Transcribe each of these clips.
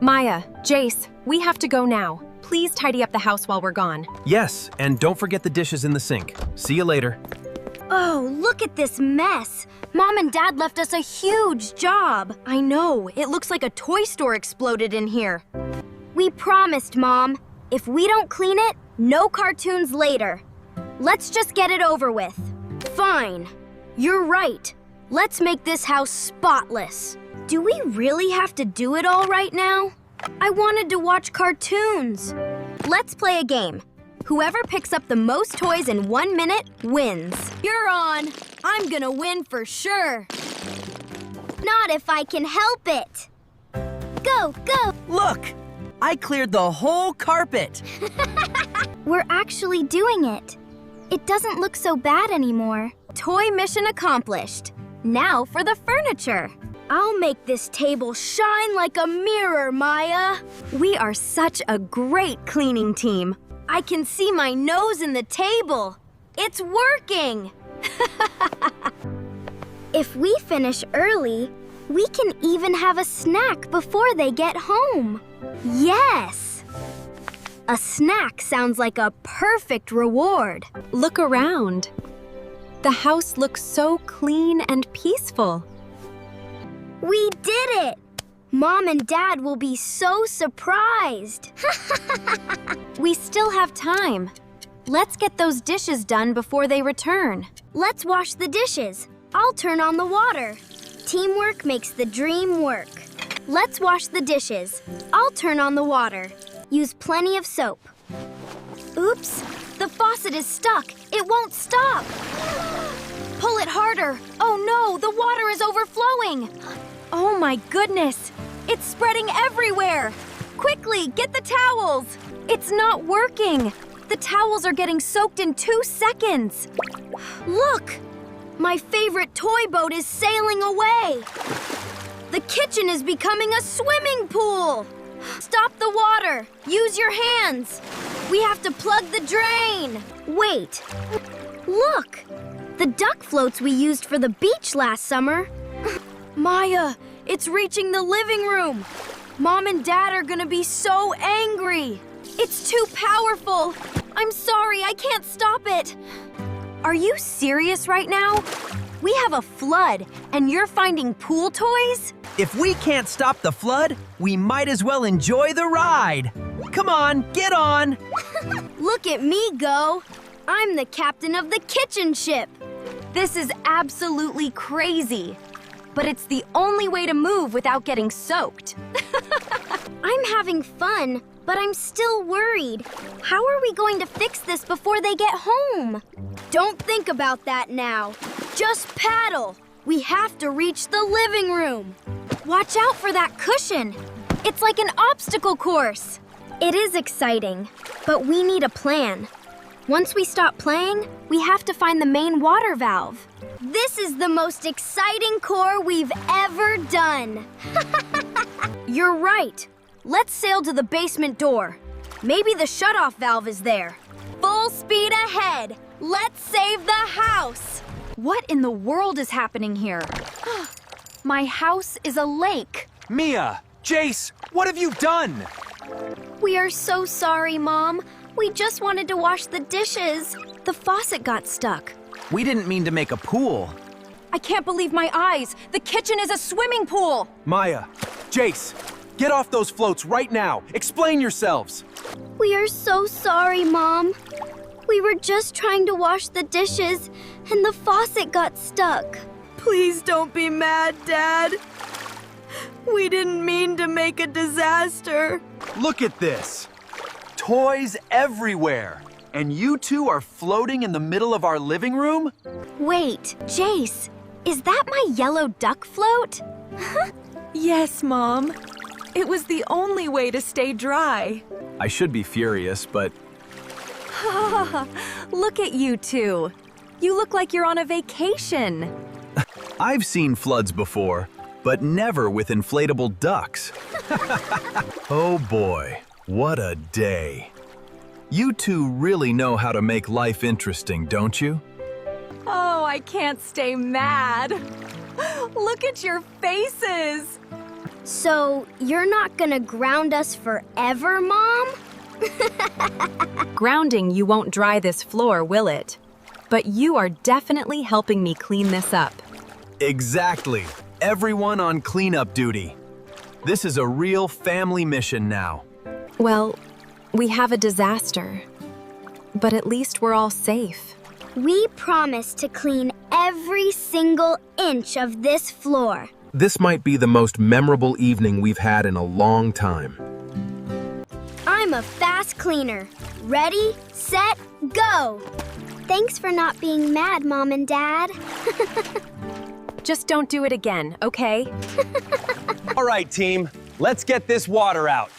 Maya, Jace, we have to go now. Please tidy up the house while we're gone. Yes, and don't forget the dishes in the sink. See you later. Oh, look at this mess. Mom and Dad left us a huge job. I know, it looks like a toy store exploded in here. We promised, Mom. If we don't clean it, no cartoons later. Let's just get it over with. Fine. You're right. Let's make this house spotless. Do we really have to do it all right now? I wanted to watch cartoons. Let's play a game. Whoever picks up the most toys in 1 minute wins. You're on. I'm gonna win for sure. Not if I can help it. Go, go. Look! I cleared the whole carpet. We're actually doing it. It doesn't look so bad anymore. Toy mission accomplished. Now for the furniture. I'll make this table shine like a mirror, Maya. We are such a great cleaning team. I can see my nose in the table. It's working. If we finish early, we can even have a snack before they get home. Yes! A snack sounds like a perfect reward. Look around. The house looks so clean and peaceful. We did it! Mom and Dad will be so surprised. We still have time. Let's get those dishes done before they return. Let's wash the dishes. I'll turn on the water. Teamwork makes the dream work. Let's wash the dishes. I'll turn on the water. Use plenty of soap. Oops, the faucet is stuck. It won't stop. Pull it harder. Oh no, the water is overflowing. Oh my goodness, it's spreading everywhere. Quickly, get the towels. It's not working. The towels are getting soaked in 2 seconds. Look, my favorite toy boat is sailing away. The kitchen is becoming a swimming pool. Stop the water. Use your hands. We have to plug the drain. Wait. Look. The duck floats we used for the beach last summer. Maya, it's reaching the living room. Mom and Dad are gonna be so angry. It's too powerful. I'm sorry, I can't stop it. Are you serious right now? We have a flood, and you're finding pool toys? If we can't stop the flood, we might as well enjoy the ride. Come on, get on. Look at me go. I'm the captain of the kitchen ship. This is absolutely crazy. But it's the only way to move without getting soaked. I'm having fun, but I'm still worried. How are we going to fix this before they get home? Don't think about that now. Just paddle. We have to reach the living room. Watch out for that cushion. It's like an obstacle course. It is exciting, but we need a plan. Once we stop playing, we have to find the main water valve. This is the most exciting core we've ever done. You're right. Let's sail to the basement door. Maybe the shutoff valve is there. Full speed ahead. Let's save the house. What in the world is happening here? My house is a lake. Mia! Jace! What have you done? We are so sorry, Mom. We just wanted to wash the dishes. The faucet got stuck. We didn't mean to make a pool. I can't believe my eyes. The kitchen is a swimming pool. Maya! Jace! Get off those floats right now! Explain yourselves! We are so sorry, Mom. We were just trying to wash the dishes, and the faucet got stuck. Please don't be mad, Dad. We didn't mean to make a disaster. Look at this! Toys everywhere! And you two are floating in the middle of our living room? Wait, Jace, is that my yellow duck float? Yes, Mom. It was the only way to stay dry. I should be furious, but Look at you two. You look like you're on a vacation. I've seen floods before, but never with inflatable ducks. Oh boy, what a day. You two really know how to make life interesting, don't you? Oh, I can't stay mad. Look at your faces. So, you're not gonna ground us forever, Mom? Grounding you won't dry this floor, will it? But you are definitely helping me clean this up. Exactly. Everyone on cleanup duty. This is a real family mission now. Well, we have a disaster. But at least we're all safe. We promise to clean every single inch of this floor. This might be the most memorable evening we've had in a long time. I'm a fast cleaner. Ready, set, go! Thanks for not being mad, Mom and Dad. Just don't do it again, okay? All right, team. Let's get this water out.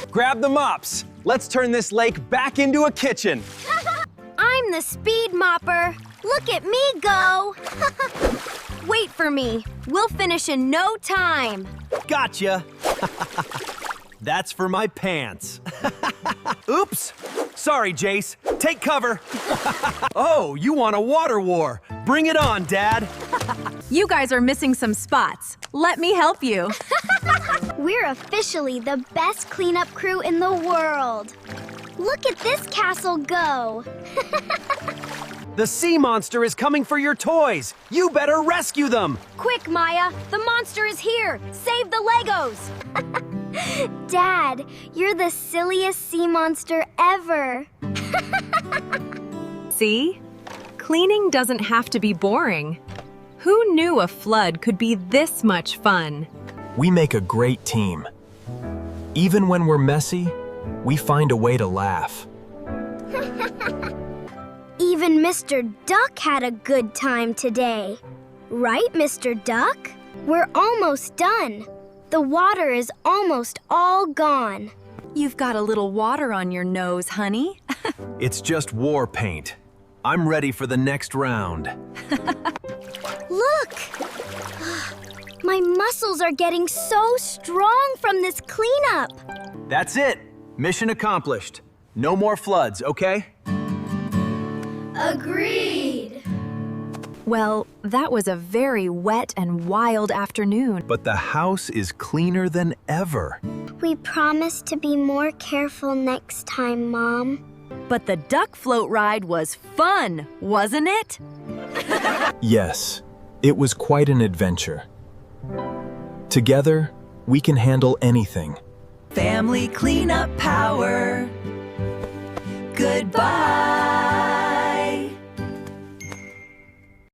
Grab the mops. Let's turn this lake back into a kitchen. I'm the speed mopper. Look at me go! Wait for me. We'll finish in no time. Gotcha. That's for my pants. Oops. Sorry, Jace. Take cover. Oh, you want a water war? Bring it on, Dad. You guys are missing some spots. Let me help you. We're officially the best cleanup crew in the world. Look at this castle go! The sea monster is coming for your toys. You better rescue them. Quick, Maya. The monster is here. Save the Legos. Dad, you're the silliest sea monster ever. See? Cleaning doesn't have to be boring. Who knew a flood could be this much fun? We make a great team. Even when we're messy, we find a way to laugh. Even Mr. Duck had a good time today. Right, Mr. Duck? We're almost done. The water is almost all gone. You've got a little water on your nose, honey. It's just war paint. I'm ready for the next round. Look! My muscles are getting so strong from this cleanup. That's it. Mission accomplished. No more floods, okay? Agreed. Well, that was a very wet and wild afternoon. But the house is cleaner than ever. We promise to be more careful next time, Mom. But the duck float ride was fun, wasn't it? Yes, it was quite an adventure. Together, we can handle anything. Family cleanup power. Goodbye.